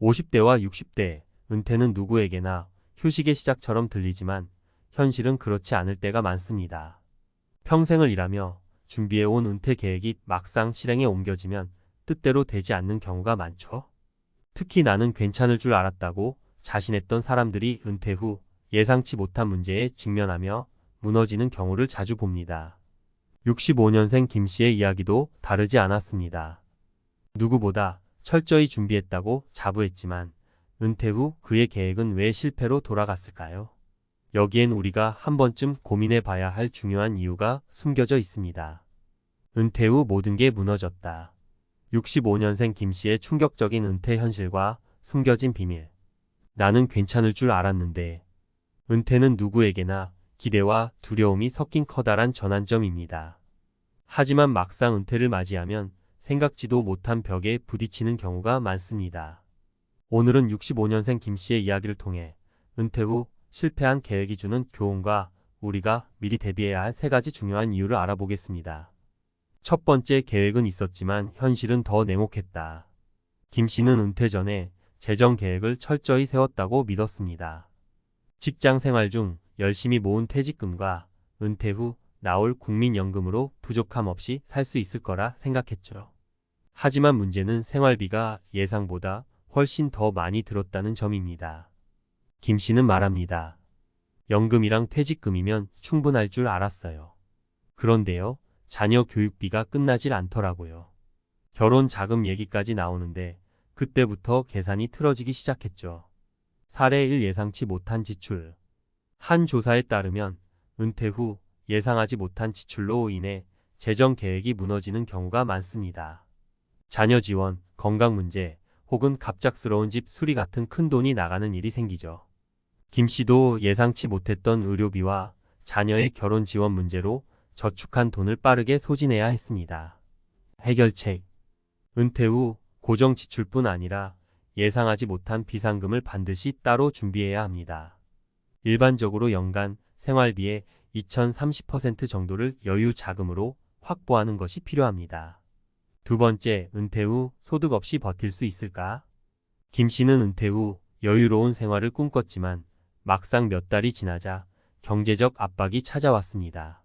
50대와 60대, 은퇴는 누구에게나 휴식의 시작처럼 들리지만 현실은 그렇지 않을 때가 많습니다. 평생을 일하며 준비해온 은퇴 계획이 막상 실행에 옮겨지면 뜻대로 되지 않는 경우가 많죠. 특히 나는 괜찮을 줄 알았다고 자신했던 사람들이 은퇴 후 예상치 못한 문제에 직면하며 무너지는 경우를 자주 봅니다. 65년생 김 씨의 이야기도 다르지 않았습니다. 누구보다 철저히 준비했다고 자부했지만 은퇴 후 그의 계획은 왜 실패로 돌아갔을까요? 여기엔 우리가 한 번쯤 고민해 봐야 할 중요한 이유가 숨겨져 있습니다. 은퇴 후 모든 게 무너졌다. 65년생 김 씨의 충격적인 은퇴 현실과 숨겨진 비밀. 나는 괜찮을 줄 알았는데. 은퇴는 누구에게나 기대와 두려움이 섞인 커다란 전환점입니다. 하지만 막상 은퇴를 맞이하면 생각지도 못한 벽에 부딪히는 경우가 많습니다. 오늘은 65년생 김 씨의 이야기를 통해 은퇴 후 실패한 계획이 주는 교훈과 우리가 미리 대비해야 할 3가지 중요한 이유를 알아보겠습니다. 첫 번째, 계획은 있었지만 현실은 더 냉혹했다. 김 씨는 은퇴 전에 재정 계획을 철저히 세웠다고 믿었습니다. 직장 생활 중 열심히 모은 퇴직금과 은퇴 후 나올 국민연금으로 부족함 없이 살 수 있을 거라 생각했죠. 하지만 문제는 생활비가 예상보다 훨씬 더 많이 들었다는 점입니다. 김 씨는 말합니다. 연금이랑 퇴직금이면 충분할 줄 알았어요. 그런데요, 자녀 교육비가 끝나질 않더라고요. 결혼 자금 얘기까지 나오는데 그때부터 계산이 틀어지기 시작했죠. 사례 1, 예상치 못한 지출. 한 조사에 따르면 은퇴 후 예상하지 못한 지출로 인해 재정 계획이 무너지는 경우가 많습니다. 자녀 지원, 건강 문제, 혹은 갑작스러운 집 수리 같은 큰 돈이 나가는 일이 생기죠. 김 씨도 예상치 못했던 의료비와 자녀의 결혼 지원 문제로 저축한 돈을 빠르게 소진해야 했습니다. 해결책. 은퇴 후 고정 지출뿐 아니라 예상하지 못한 비상금을 반드시 따로 준비해야 합니다. 일반적으로 연간 생활비의 2030% 정도를 여유 자금으로 확보하는 것이 필요합니다. 두 번째, 은퇴 후 소득 없이 버틸 수 있을까? 김 씨는 은퇴 후 여유로운 생활을 꿈꿨지만 막상 몇 달이 지나자 경제적 압박이 찾아왔습니다.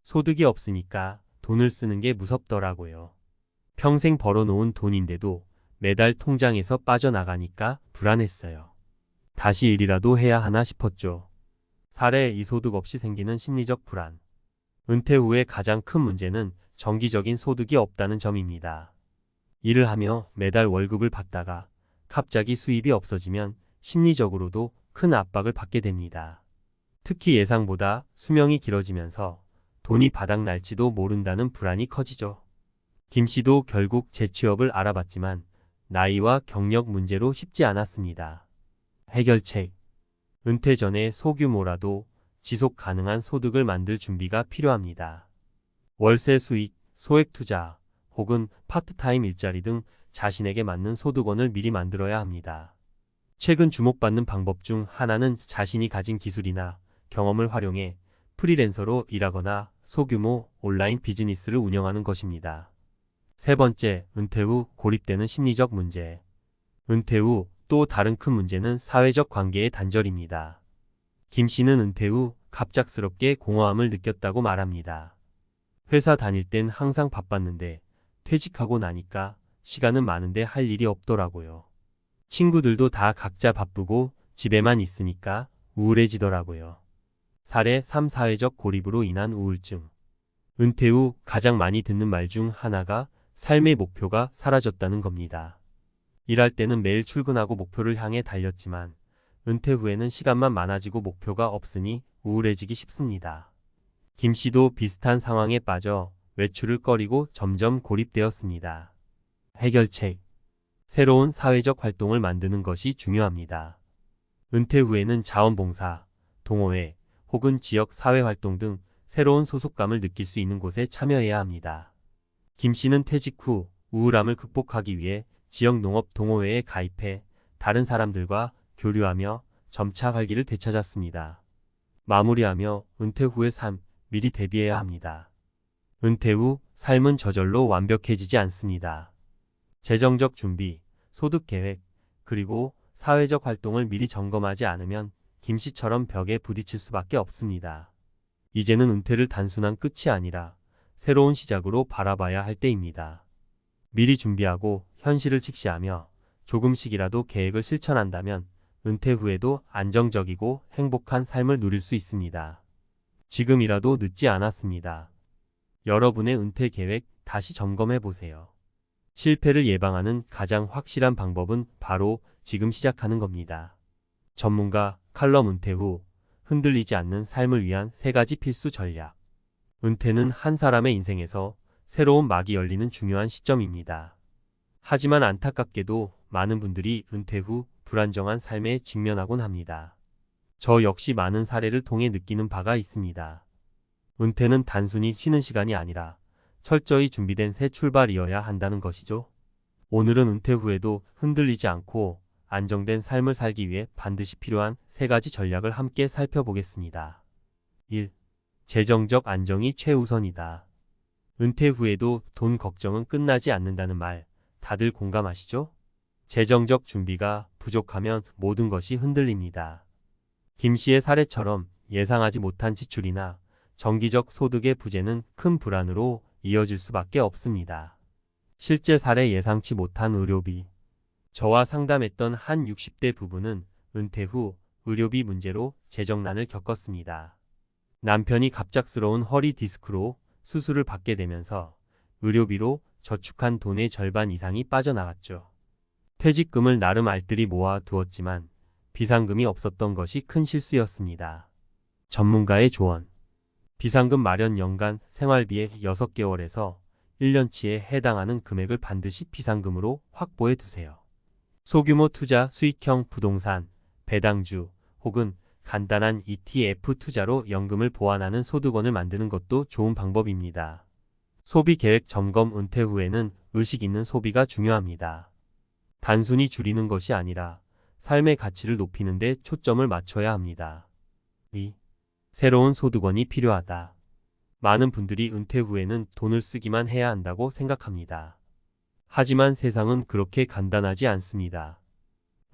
소득이 없으니까 돈을 쓰는 게 무섭더라고요. 평생 벌어놓은 돈인데도 매달 통장에서 빠져나가니까 불안했어요. 다시 일이라도 해야 하나 싶었죠. 사례 2, 소득 없이 생기는 심리적 불안. 은퇴 후의 가장 큰 문제는 정기적인 소득이 없다는 점입니다. 일을 하며 매달 월급을 받다가 갑자기 수입이 없어지면 심리적으로도 큰 압박을 받게 됩니다. 특히 예상보다 수명이 길어지면서 돈이 바닥날지도 모른다는 불안이 커지죠. 김 씨도 결국 재취업을 알아봤지만 나이와 경력 문제로 쉽지 않았습니다. 해결책. 은퇴 전에 소규모라도 지속 가능한 소득을 만들 준비가 필요합니다. 월세 수익, 소액 투자, 혹은 파트타임 일자리 등 자신에게 맞는 소득원을 미리 만들어야 합니다. 최근 주목받는 방법 중 하나는 자신이 가진 기술이나 경험을 활용해 프리랜서로 일하거나 소규모 온라인 비즈니스를 운영하는 것입니다. 세 번째, 은퇴 후 고립되는 심리적 문제. 은퇴 후 또 다른 큰 문제는 사회적 관계의 단절입니다. 김 씨는 은퇴 후 갑작스럽게 공허함을 느꼈다고 말합니다. 회사 다닐 땐 항상 바빴는데 퇴직하고 나니까 시간은 많은데 할 일이 없더라고요. 친구들도 다 각자 바쁘고 집에만 있으니까 우울해지더라고요. 사례 3, 사회적 고립으로 인한 우울증. 은퇴 후 가장 많이 듣는 말 중 하나가 삶의 목표가 사라졌다는 겁니다. 일할 때는 매일 출근하고 목표를 향해 달렸지만 은퇴 후에는 시간만 많아지고 목표가 없으니 우울해지기 쉽습니다. 김 씨도 비슷한 상황에 빠져 외출을 꺼리고 점점 고립되었습니다. 해결책. 새로운 사회적 활동을 만드는 것이 중요합니다. 은퇴 후에는 자원봉사, 동호회, 혹은 지역 사회활동 등 새로운 소속감을 느낄 수 있는 곳에 참여해야 합니다. 김 씨는 퇴직 후 우울함을 극복하기 위해 지역 농업 동호회에 가입해 다른 사람들과 교류하며 점차 활기를 되찾았습니다. 마무리하며 은퇴 후의 삶, 미리 대비해야 합니다. 은퇴 후 삶은 저절로 완벽해지지 않습니다. 재정적 준비, 소득 계획, 그리고 사회적 활동을 미리 점검하지 않으면 김 씨처럼 벽에 부딪힐 수밖에 없습니다. 이제는 은퇴를 단순한 끝이 아니라 새로운 시작으로 바라봐야 할 때입니다. 미리 준비하고 현실을 직시하며 조금씩이라도 계획을 실천한다면 은퇴 후에도 안정적이고 행복한 삶을 누릴 수 있습니다. 지금이라도 늦지 않았습니다. 여러분의 은퇴 계획 다시 점검해 보세요. 실패를 예방하는 가장 확실한 방법은 바로 지금 시작하는 겁니다. 전문가 칼럼 은퇴 후 흔들리지 않는 삶을 위한 3가지 필수 전략. 은퇴는 한 사람의 인생에서 새로운 막이 열리는 중요한 시점입니다. 하지만 안타깝게도 많은 분들이 은퇴 후 불안정한 삶에 직면하곤 합니다. 저 역시 많은 사례를 통해 느끼는 바가 있습니다. 은퇴는 단순히 쉬는 시간이 아니라 철저히 준비된 새 출발이어야 한다는 것이죠. 오늘은 은퇴 후에도 흔들리지 않고 안정된 삶을 살기 위해 반드시 필요한 3가지 전략을 함께 살펴보겠습니다. 1. 재정적 안정이 최우선이다. 은퇴 후에도 돈 걱정은 끝나지 않는다는 말 다들 공감하시죠? 재정적 준비가 부족하면 모든 것이 흔들립니다. 김 씨의 사례처럼 예상하지 못한 지출이나 정기적 소득의 부재는 큰 불안으로 이어질 수밖에 없습니다. 실제 사례 예상치 못한 의료비. 저와 상담했던 한 60대 부부는 은퇴 후 의료비 문제로 재정난을 겪었습니다. 남편이 갑작스러운 허리 디스크로 수술을 받게 되면서 의료비로 저축한 돈의 절반 이상이 빠져나갔죠. 퇴직금을 나름 알뜰히 모아 두었지만 비상금이 없었던 것이 큰 실수였습니다. 전문가의 조언. 비상금 마련 연간 생활비의 6개월에서 1년치에 해당하는 금액을 반드시 비상금으로 확보해 두세요. 소규모 투자, 수익형 부동산, 배당주 혹은 간단한 ETF 투자로 연금을 보완하는 소득원을 만드는 것도 좋은 방법입니다. 소비 계획 점검. 은퇴 후에는 의식 있는 소비가 중요합니다. 단순히 줄이는 것이 아니라 삶의 가치를 높이는 데 초점을 맞춰야 합니다. 2. 새로운 소득원이 필요하다. 많은 분들이 은퇴 후에는 돈을 쓰기만 해야 한다고 생각합니다. 하지만 세상은 그렇게 간단하지 않습니다.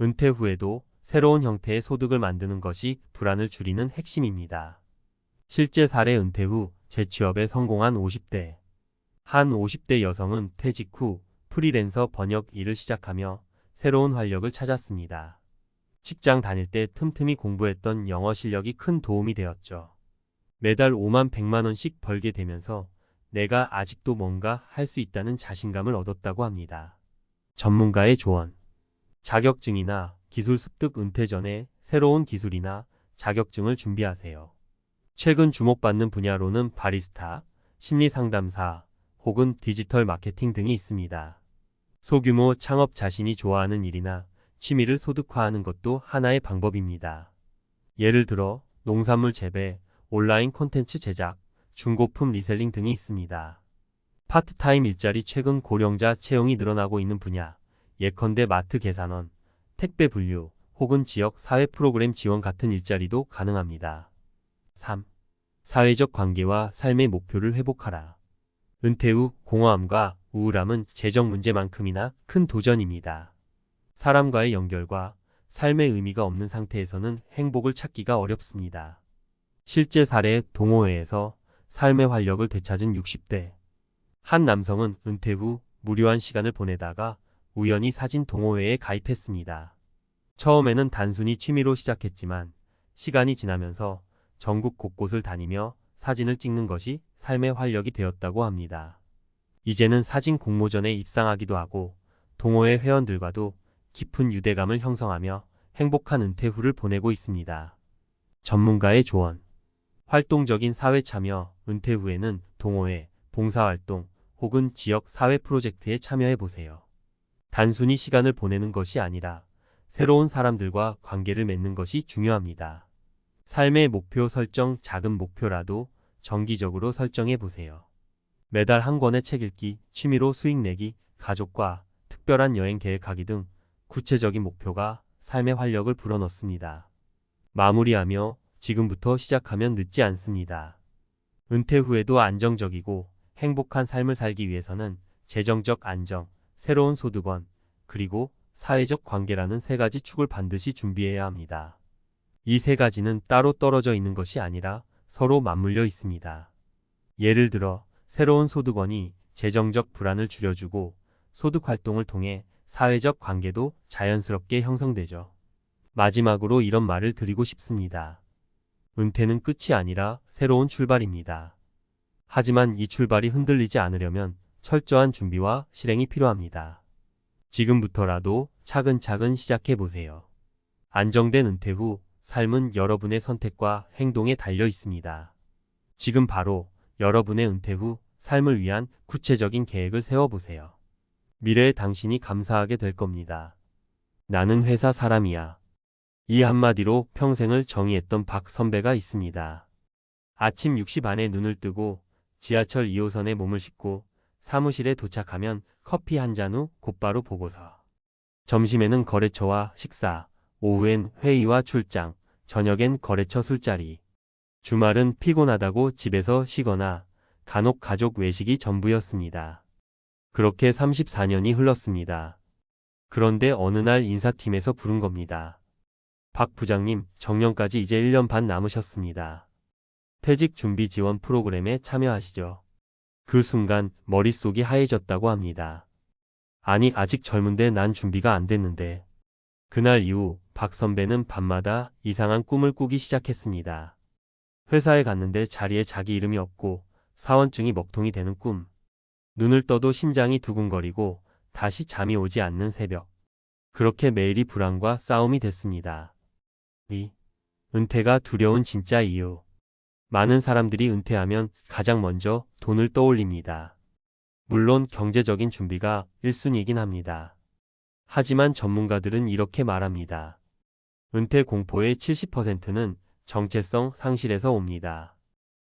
은퇴 후에도 새로운 형태의 소득을 만드는 것이 불안을 줄이는 핵심입니다. 실제 사례. 은퇴 후 재취업에 성공한 50대. 한 50대 여성은 퇴직 후 프리랜서 번역 일을 시작하며 새로운 활력을 찾았습니다. 직장 다닐 때 틈틈이 공부했던 영어 실력이 큰 도움이 되었죠. 매달 5만 100만 원씩 벌게 되면서 내가 아직도 뭔가 할 수 있다는 자신감을 얻었다고 합니다. 전문가의 조언. 자격증이나 기술 습득. 은퇴 전에 새로운 기술이나 자격증을 준비하세요. 최근 주목받는 분야로는 바리스타, 심리상담사, 혹은 디지털 마케팅 등이 있습니다. 소규모 창업. 자신이 좋아하는 일이나 취미를 소득화하는 것도 하나의 방법입니다. 예를 들어 농산물 재배, 온라인 콘텐츠 제작, 중고품 리셀링 등이 있습니다. 파트타임 일자리. 최근 고령자 채용이 늘어나고 있는 분야, 예컨대 마트 계산원, 택배 분류, 혹은 지역 사회 프로그램 지원 같은 일자리도 가능합니다. 3. 사회적 관계와 삶의 목표를 회복하라. 은퇴 후 공허함과 우울함은 재정 문제만큼이나 큰 도전입니다. 사람과의 연결과 삶의 의미가 없는 상태에서는 행복을 찾기가 어렵습니다. 실제 사례. 동호회에서 삶의 활력을 되찾은 60대. 한 남성은 은퇴 후 무료한 시간을 보내다가 우연히 사진 동호회에 가입했습니다. 처음에는 단순히 취미로 시작했지만 시간이 지나면서 전국 곳곳을 다니며 사진을 찍는 것이 삶의 활력이 되었다고 합니다. 이제는 사진 공모전에 입상하기도 하고 동호회 회원들과도 깊은 유대감을 형성하며 행복한 은퇴 후를 보내고 있습니다. 전문가의 조언. 활동적인 사회 참여. 은퇴 후에는 동호회, 봉사활동 혹은 지역 사회 프로젝트에 참여해 보세요. 단순히 시간을 보내는 것이 아니라 새로운 사람들과 관계를 맺는 것이 중요합니다. 삶의 목표 설정. 작은 목표라도 정기적으로 설정해 보세요. 매달 한 권의 책 읽기, 취미로 수익 내기, 가족과 특별한 여행 계획하기 등 구체적인 목표가 삶의 활력을 불어넣습니다. 마무리하며 지금부터 시작하면 늦지 않습니다. 은퇴 후에도 안정적이고 행복한 삶을 살기 위해서는 재정적 안정, 새로운 소득원, 그리고 사회적 관계라는 세 가지 축을 반드시 준비해야 합니다. 이 세 가지는 따로 떨어져 있는 것이 아니라 서로 맞물려 있습니다. 예를 들어 새로운 소득원이 재정적 불안을 줄여주고 소득 활동을 통해 사회적 관계도 자연스럽게 형성되죠. 마지막으로 이런 말을 드리고 싶습니다. 은퇴는 끝이 아니라 새로운 출발입니다. 하지만 이 출발이 흔들리지 않으려면 철저한 준비와 실행이 필요합니다. 지금부터라도 차근차근 시작해 보세요. 안정된 은퇴 후 삶은 여러분의 선택과 행동에 달려 있습니다. 지금 바로 여러분의 은퇴 후 삶을 위한 구체적인 계획을 세워보세요. 미래의 당신이 감사하게 될 겁니다. 나는 회사 사람이야. 이 한마디로 평생을 정의했던 박 선배가 있습니다. 아침 6시 반에 눈을 뜨고 지하철 2호선에 몸을 싣고 사무실에 도착하면 커피 한 잔 후 곧바로 보고서. 점심에는 거래처와 식사, 오후엔 회의와 출장, 저녁엔 거래처 술자리. 주말은 피곤하다고 집에서 쉬거나 간혹 가족 외식이 전부였습니다. 그렇게 34년이 흘렀습니다. 그런데 어느 날 인사팀에서 부른 겁니다. 박 부장님, 정년까지 이제 1년 반 남으셨습니다. 퇴직 준비 지원 프로그램에 참여하시죠. 그 순간 머릿속이 하얘졌다고 합니다. 아니, 아직 젊은데 난 준비가 안 됐는데. 그날 이후 박 선배는 밤마다 이상한 꿈을 꾸기 시작했습니다. 회사에 갔는데 자리에 자기 이름이 없고 사원증이 먹통이 되는 꿈. 눈을 떠도 심장이 두근거리고 다시 잠이 오지 않는 새벽. 그렇게 매일이 불안과 싸움이 됐습니다. 은퇴가 두려운 진짜 이유. 많은 사람들이 은퇴하면 가장 먼저 돈을 떠올립니다. 물론 경제적인 준비가 1순위이긴 합니다. 하지만 전문가들은 이렇게 말합니다. 은퇴 공포의 70%는 정체성 상실에서 옵니다.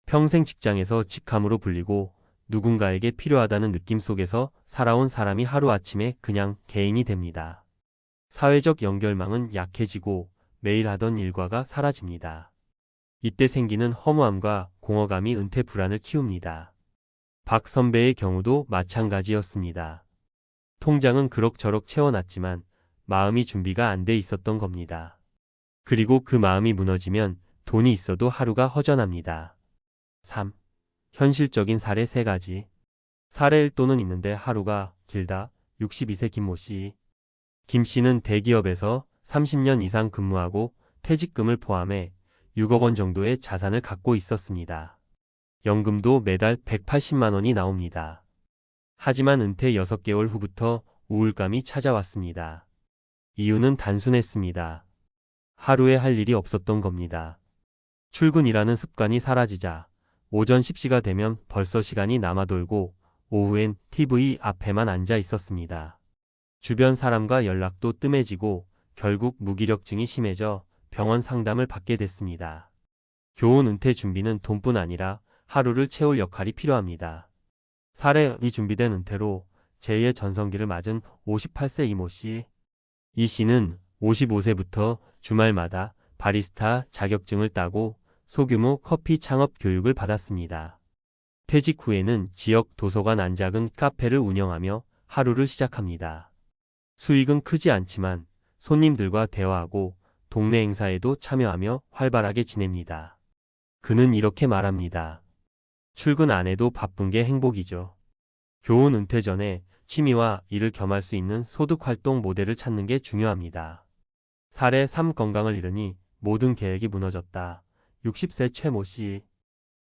평생 직장에서 직함으로 불리고 누군가에게 필요하다는 느낌 속에서 살아온 사람이 하루아침에 그냥 개인이 됩니다. 사회적 연결망은 약해지고 매일 하던 일과가 사라집니다. 이때 생기는 허무함과 공허감이 은퇴 불안을 키웁니다. 박 선배의 경우도 마찬가지였습니다. 통장은 그럭저럭 채워놨지만 마음이 준비가 안 돼 있었던 겁니다. 그리고 그 마음이 무너지면 돈이 있어도 하루가 허전합니다. 3. 현실적인 사례 3가지. 사례 1도는 있는데 하루가 길다. 62세 김모 씨. 김 씨는 대기업에서 30년 이상 근무하고 퇴직금을 포함해 6억 원 정도의 자산을 갖고 있었습니다. 연금도 매달 180만 원이 나옵니다. 하지만 은퇴 6개월 후부터 우울감이 찾아왔습니다. 이유는 단순했습니다. 하루에 할 일이 없었던 겁니다. 출근이라는 습관이 사라지자 오전 10시가 되면 벌써 시간이 남아돌고 오후엔 TV 앞에만 앉아 있었습니다. 주변 사람과 연락도 뜸해지고 결국 무기력증이 심해져 병원 상담을 받게 됐습니다. 교훈 은퇴 준비는 돈뿐 아니라 하루를 채울 역할이 필요합니다. 사례 이 준비된 은퇴로 제2의 전성기를 맞은 58세 이모 씨. 이 씨는 55세부터 주말마다 바리스타 자격증을 따고 소규모 커피 창업 교육을 받았습니다. 퇴직 후에는 지역 도서관 안 작은 카페를 운영하며 하루를 시작합니다. 수익은 크지 않지만 손님들과 대화하고 동네 행사에도 참여하며 활발하게 지냅니다. 그는 이렇게 말합니다. 출근 안 해도 바쁜 게 행복이죠. 교훈 은퇴 전에 취미와 일을 겸할 수 있는 소득 활동 모델을 찾는 게 중요합니다. 사례 3. 건강을 잃으니 모든 계획이 무너졌다. 60세 최모 씨.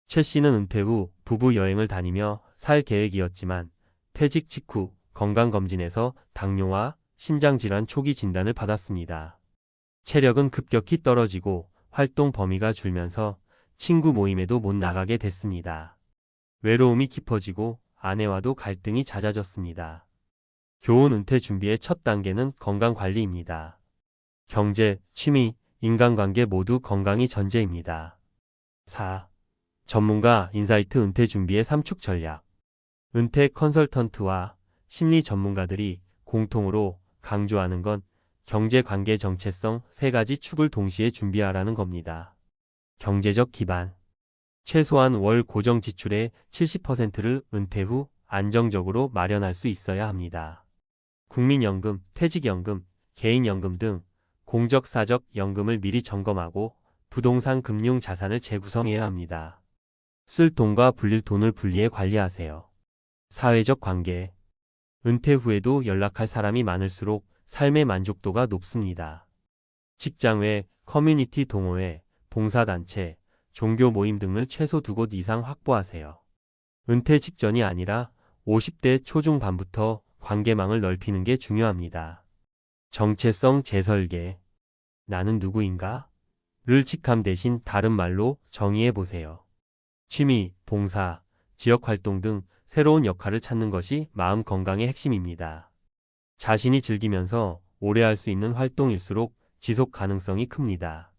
최 씨는 은퇴 후 부부 여행을 다니며 살 계획이었지만 퇴직 직후 건강검진에서 당뇨와 심장질환 초기 진단을 받았습니다. 체력은 급격히 떨어지고 활동 범위가 줄면서 친구 모임에도 못 나가게 됐습니다. 외로움이 깊어지고 아내와도 갈등이 잦아졌습니다. 교훈 은퇴 준비의 첫 단계는 건강관리입니다. 경제, 취미, 인간관계 모두 건강이 전제입니다. 4. 전문가 인사이트 은퇴 준비의 3축 전략. 은퇴 컨설턴트와 심리 전문가들이 공통으로 강조하는 건 경제관계 정체성 3가지 축을 동시에 준비하라는 겁니다. 경제적 기반. 최소한 월 고정 지출의 70%를 은퇴 후 안정적으로 마련할 수 있어야 합니다. 국민연금, 퇴직연금, 개인연금 등 공적 사적 연금을 미리 점검하고 부동산 금융 자산을 재구성해야 합니다. 쓸 돈과 불릴 돈을 분리해 관리하세요. 사회적 관계. 은퇴 후에도 연락할 사람이 많을수록 삶의 만족도가 높습니다. 직장 외, 커뮤니티 동호회, 봉사단체, 종교 모임 등을 최소 2곳 이상 확보하세요. 은퇴 직전이 아니라 50대 초중반부터 관계망을 넓히는 게 중요합니다. 정체성 재설계. 나는 누구인가? 를 직함 대신 다른 말로 정의해 보세요. 취미, 봉사, 지역활동 등 새로운 역할을 찾는 것이 마음 건강의 핵심입니다. 자신이 즐기면서 오래 할 수 있는 활동일수록 지속 가능성이 큽니다.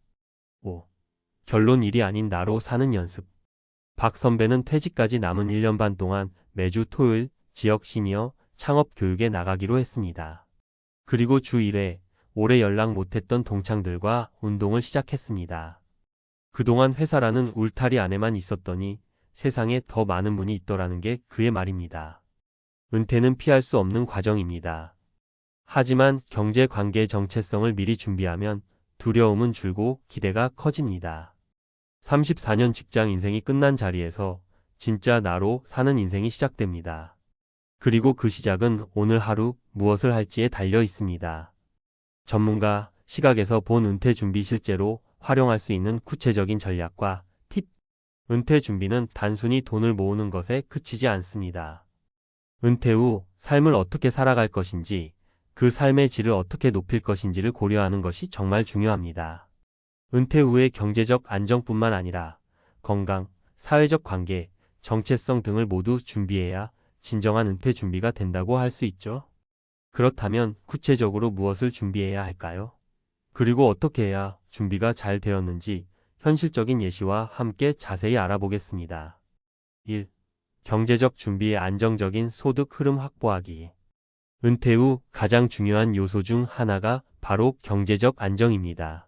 5. 결론 일이 아닌 나로 사는 연습. 박 선배는 퇴직까지 남은 1년 반 동안 매주 토요일 지역 시니어 창업 교육에 나가기로 했습니다. 그리고 주 1회 오래 연락 못했던 동창들과 운동을 시작했습니다. 그동안 회사라는 울타리 안에만 있었더니 세상에 더 많은 분이 있더라는 게 그의 말입니다. 은퇴는 피할 수 없는 과정입니다. 하지만 경제 관계의 정체성을 미리 준비하면 두려움은 줄고 기대가 커집니다. 34년 직장 인생이 끝난 자리에서 진짜 나로 사는 인생이 시작됩니다. 그리고 그 시작은 오늘 하루 무엇을 할지에 달려 있습니다. 전문가 시각에서 본 은퇴 준비 실제로 활용할 수 있는 구체적인 전략과 팁. 은퇴 준비는 단순히 돈을 모으는 것에 그치지 않습니다. 은퇴 후 삶을 어떻게 살아갈 것인지, 그 삶의 질을 어떻게 높일 것인지를 고려하는 것이 정말 중요합니다. 은퇴 후의 경제적 안정뿐만 아니라 건강, 사회적 관계, 정체성 등을 모두 준비해야 진정한 은퇴 준비가 된다고 할 수 있죠. 그렇다면 구체적으로 무엇을 준비해야 할까요? 그리고 어떻게 해야 준비가 잘 되었는지 현실적인 예시와 함께 자세히 알아보겠습니다. 1. 경제적 준비의 안정적인 소득 흐름 확보하기. 은퇴 후 가장 중요한 요소 중 하나가 바로 경제적 안정입니다.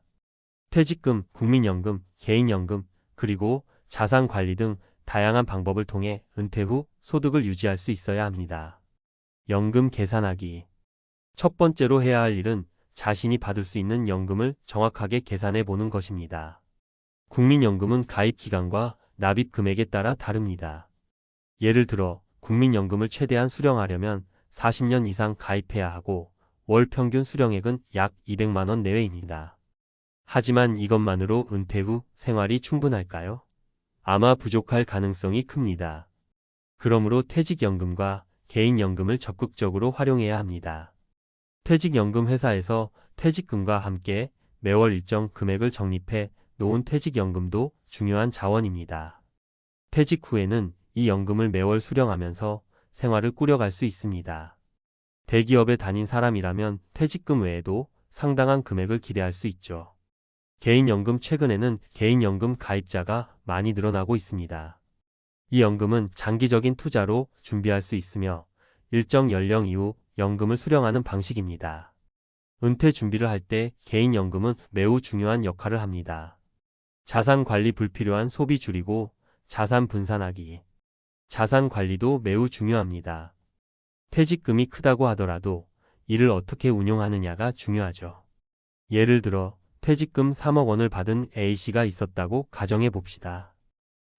퇴직금, 국민연금, 개인연금, 그리고 자산관리 등 다양한 방법을 통해 은퇴 후 소득을 유지할 수 있어야 합니다. 연금 계산하기. 첫 번째로 해야 할 일은 자신이 받을 수 있는 연금을 정확하게 계산해 보는 것입니다. 국민연금은 가입 기간과 납입 금액에 따라 다릅니다. 예를 들어 국민연금을 최대한 수령하려면 40년 이상 가입해야 하고 월 평균 수령액은 약 200만 원 내외입니다. 하지만 이것만으로 은퇴 후 생활이 충분할까요? 아마 부족할 가능성이 큽니다. 그러므로 퇴직연금과 개인연금을 적극적으로 활용해야 합니다. 퇴직연금 회사에서 퇴직금과 함께 매월 일정 금액을 적립해 놓은 퇴직연금도 중요한 자원입니다. 퇴직 후에는 이 연금을 매월 수령하면서 생활을 꾸려갈 수 있습니다. 대기업에 다닌 사람이라면 퇴직금 외에도 상당한 금액을 기대할 수 있죠. 개인연금. 최근에는 개인연금 가입자가 많이 늘어나고 있습니다. 이 연금은 장기적인 투자로 준비할 수 있으며 일정 연령 이후 연금을 수령하는 방식입니다. 은퇴 준비를 할 때 개인연금은 매우 중요한 역할을 합니다. 자산 관리. 불필요한 소비 줄이고 자산 분산하기. 자산 관리도 매우 중요합니다. 퇴직금이 크다고 하더라도 이를 어떻게 운용하느냐가 중요하죠. 예를 들어 퇴직금 3억 원을 받은 A씨가 있었다고 가정해 봅시다.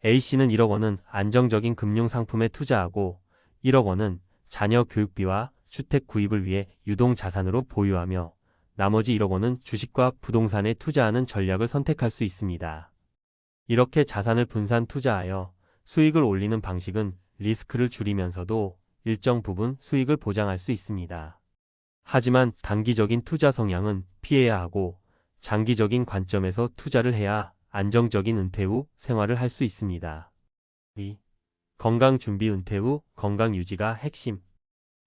A씨는 1억 원은 안정적인 금융상품에 투자하고 1억 원은 자녀 교육비와 주택 구입을 위해 유동자산으로 보유하며 나머지 1억 원은 주식과 부동산에 투자하는 전략을 선택할 수 있습니다. 이렇게 자산을 분산 투자하여 수익을 올리는 방식은 리스크를 줄이면서도 일정 부분 수익을 보장할 수 있습니다. 하지만 단기적인 투자 성향은 피해야 하고 장기적인 관점에서 투자를 해야 안정적인 은퇴 후 생활을 할 수 있습니다. 2. 건강 준비. 은퇴 후 건강 유지가 핵심.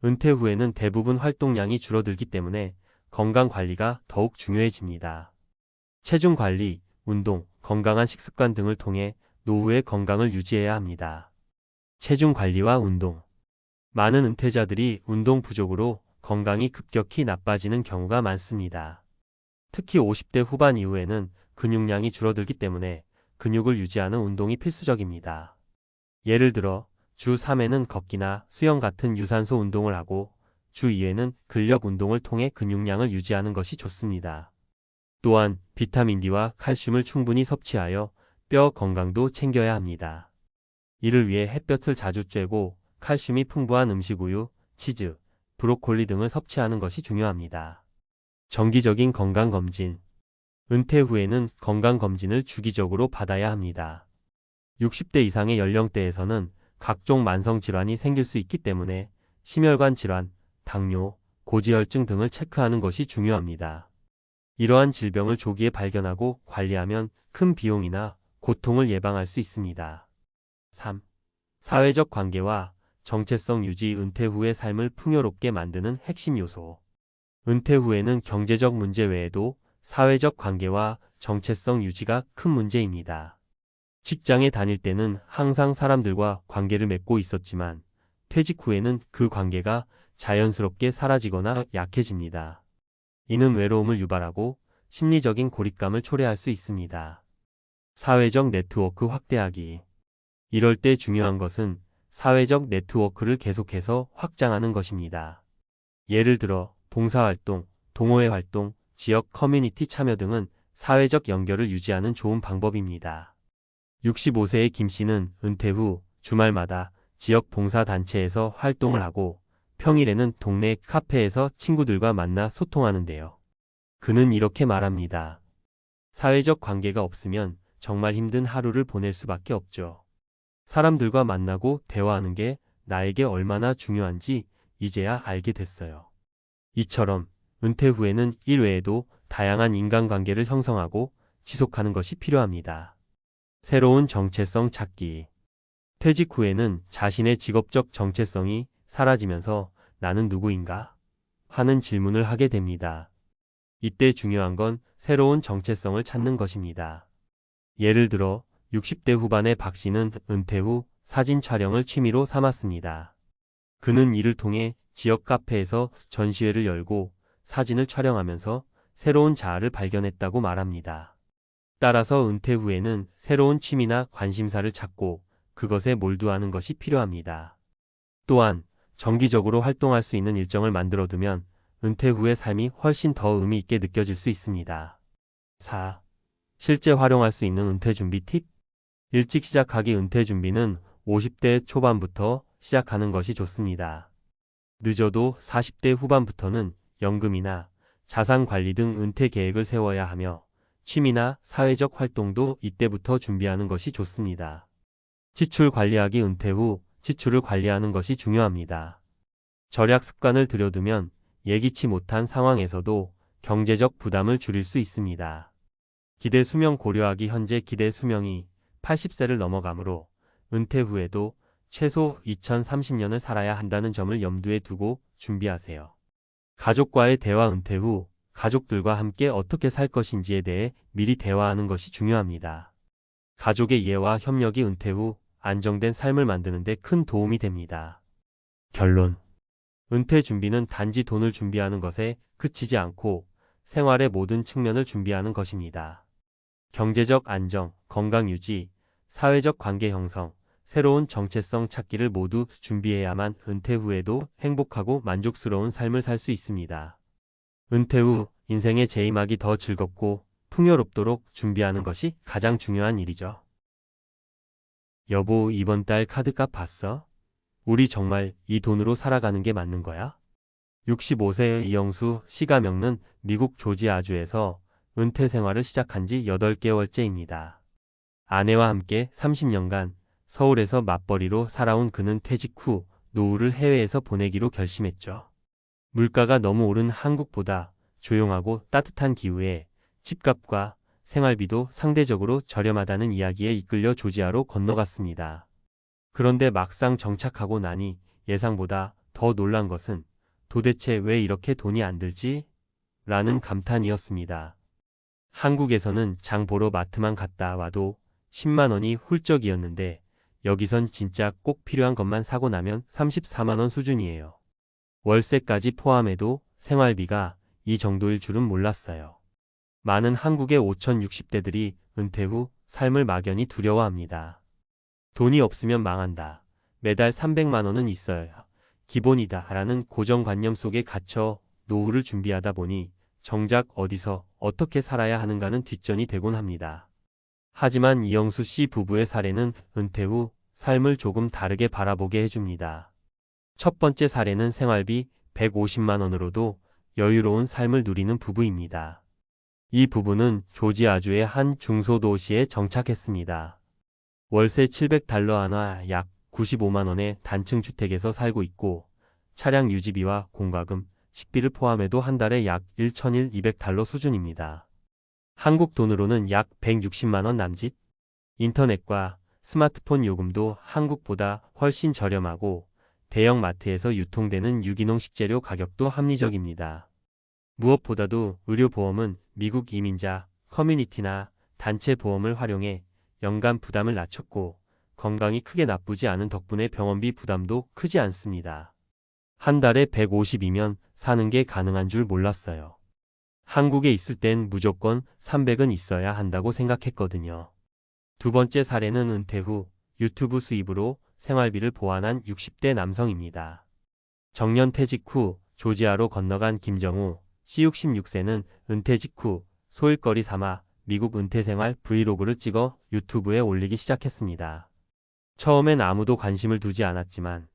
은퇴 후에는 대부분 활동량이 줄어들기 때문에 건강 관리가 더욱 중요해집니다. 체중 관리, 운동, 건강한 식습관 등을 통해 노후의 건강을 유지해야 합니다. 체중 관리와 운동. 많은 은퇴자들이 운동 부족으로 건강이 급격히 나빠지는 경우가 많습니다. 특히 50대 후반 이후에는 근육량이 줄어들기 때문에 근육을 유지하는 운동이 필수적입니다. 예를 들어 주 3회는 걷기나 수영 같은 유산소 운동을 하고 주 2회는 근력 운동을 통해 근육량을 유지하는 것이 좋습니다. 또한 비타민 D와 칼슘을 충분히 섭취하여 뼈 건강도 챙겨야 합니다. 이를 위해 햇볕을 자주 쬐고 칼슘이 풍부한 음식 우유, 치즈, 브로콜리 등을 섭취하는 것이 중요합니다. 정기적인 건강검진. 은퇴 후에는 건강검진을 주기적으로 받아야 합니다. 60대 이상의 연령대에서는 각종 만성질환이 생길 수 있기 때문에 심혈관 질환, 당뇨, 고지혈증 등을 체크하는 것이 중요합니다. 이러한 질병을 조기에 발견하고 관리하면 큰 비용이나 고통을 예방할 수 있습니다. 3. 사회적 관계와 정체성 유지. 은퇴 후의 삶을 풍요롭게 만드는 핵심 요소. 은퇴 후에는 경제적 문제 외에도 사회적 관계와 정체성 유지가 큰 문제입니다. 직장에 다닐 때는 항상 사람들과 관계를 맺고 있었지만 퇴직 후에는 그 관계가 자연스럽게 사라지거나 약해집니다. 이는 외로움을 유발하고 심리적인 고립감을 초래할 수 있습니다. 사회적 네트워크 확대하기. 이럴 때 중요한 것은 사회적 네트워크를 계속해서 확장하는 것입니다. 예를 들어 봉사활동, 동호회 활동, 지역 커뮤니티 참여 등은 사회적 연결을 유지하는 좋은 방법입니다. 65세의 김 씨는 은퇴 후 주말마다 지역 봉사단체에서 활동을 하고 평일에는 동네 카페에서 친구들과 만나 소통하는데요. 그는 이렇게 말합니다. 사회적 관계가 없으면 정말 힘든 하루를 보낼 수밖에 없죠. 사람들과 만나고 대화하는 게 나에게 얼마나 중요한지 이제야 알게 됐어요. 이처럼 은퇴 후에는 일 외에도 다양한 인간관계를 형성하고 지속하는 것이 필요합니다. 새로운 정체성 찾기. 퇴직 후에는 자신의 직업적 정체성이 사라지면서 나는 누구인가? 하는 질문을 하게 됩니다. 이때 중요한 건 새로운 정체성을 찾는 것입니다. 예를 들어 60대 후반의 박 씨는 은퇴 후 사진 촬영을 취미로 삼았습니다. 그는 이를 통해 지역 카페에서 전시회를 열고 사진을 촬영하면서 새로운 자아를 발견했다고 말합니다. 따라서 은퇴 후에는 새로운 취미나 관심사를 찾고 그것에 몰두하는 것이 필요합니다. 또한 정기적으로 활동할 수 있는 일정을 만들어두면 은퇴 후의 삶이 훨씬 더 의미 있게 느껴질 수 있습니다. 4. 실제 활용할 수 있는 은퇴 준비 팁. 일찍 시작하기. 은퇴 준비는 50대 초반부터 시작하는 것이 좋습니다. 늦어도 40대 후반부터는 연금이나 자산 관리 등 은퇴 계획을 세워야 하며 취미나 사회적 활동도 이때부터 준비하는 것이 좋습니다. 지출 관리하기. 은퇴 후 지출을 관리하는 것이 중요합니다. 절약 습관을 들여두면 예기치 못한 상황에서도 경제적 부담을 줄일 수 있습니다. 기대 수명 고려하기. 현재 기대 수명이 80세를 넘어가므로 은퇴 후에도 최소 2030년을 살아야 한다는 점을 염두에 두고 준비하세요. 가족과의 대화. 은퇴 후 가족들과 함께 어떻게 살 것인지에 대해 미리 대화하는 것이 중요합니다. 가족의 이해와 협력이 은퇴 후 안정된 삶을 만드는 데 큰 도움이 됩니다. 결론. 은퇴 준비는 단지 돈을 준비하는 것에 그치지 않고 생활의 모든 측면을 준비하는 것입니다. 경제적 안정, 건강 유지, 사회적 관계 형성, 새로운 정체성 찾기를 모두 준비해야만 은퇴 후에도 행복하고 만족스러운 삶을 살 수 있습니다. 은퇴 후 인생의 재임하기 더 즐겁고 풍요롭도록 준비하는 것이 가장 중요한 일이죠. 여보, 이번 달 카드값 봤어? 우리 정말 이 돈으로 살아가는 게 맞는 거야? 65세의 이영수 씨가 겪는 미국 조지아주에서 은퇴 생활을 시작한 지 8개월째입니다. 아내와 함께 30년간 서울에서 맞벌이로 살아온 그는 퇴직 후 노후를 해외에서 보내기로 결심했죠. 물가가 너무 오른 한국보다 조용하고 따뜻한 기후에 집값과 생활비도 상대적으로 저렴하다는 이야기에 이끌려 조지아로 건너갔습니다. 그런데 막상 정착하고 나니 예상보다 더 놀란 것은 도대체 왜 이렇게 돈이 안 들지? 라는 감탄이었습니다. 한국에서는 장 보러 마트만 갔다 와도 10만 원이 훌쩍이었는데 여기선 진짜 꼭 필요한 것만 사고 나면 34만 원 수준이에요. 월세까지 포함해도 생활비가 이 정도일 줄은 몰랐어요. 많은 한국의 5060대들이 은퇴 후 삶을 막연히 두려워합니다. 돈이 없으면 망한다. 매달 300만 원은 있어야 기본이다라는 고정관념 속에 갇혀 노후를 준비하다 보니 정작 어디서 어떻게 살아야 하는가는 뒷전이 되곤 합니다. 하지만 이영수 씨 부부의 사례는 은퇴 후 삶을 조금 다르게 바라보게 해줍니다. 첫 번째 사례는 생활비 150만 원으로도 여유로운 삶을 누리는 부부입니다. 이 부부는 조지아주의 한 중소도시에 정착했습니다. 월세 700달러 하나 약 95만 원의 단층 주택에서 살고 있고 차량 유지비와 공과금, 식비를 포함해도 한 달에 약 1,200달러 수준입니다. 한국 돈으로는 약 160만 원 남짓? 인터넷과 스마트폰 요금도 한국보다 훨씬 저렴하고 대형 마트에서 유통되는 유기농 식재료 가격도 합리적입니다. 무엇보다도 의료보험은 미국 이민자, 커뮤니티나 단체 보험을 활용해 연간 부담을 낮췄고 건강이 크게 나쁘지 않은 덕분에 병원비 부담도 크지 않습니다. 한 달에 150이면 사는 게 가능한 줄 몰랐어요. 한국에 있을 땐 무조건 300은 있어야 한다고 생각했거든요. 두 번째 사례는 은퇴 후 유튜브 수입으로 생활비를 보완한 60대 남성입니다. 정년퇴직 후 조지아로 건너간 김정우 씨 66세는 은퇴 직후 소일거리 삼아 미국 은퇴생활 브이로그를 찍어 유튜브에 올리기 시작했습니다. 처음엔 아무도 관심을 두지 않았지만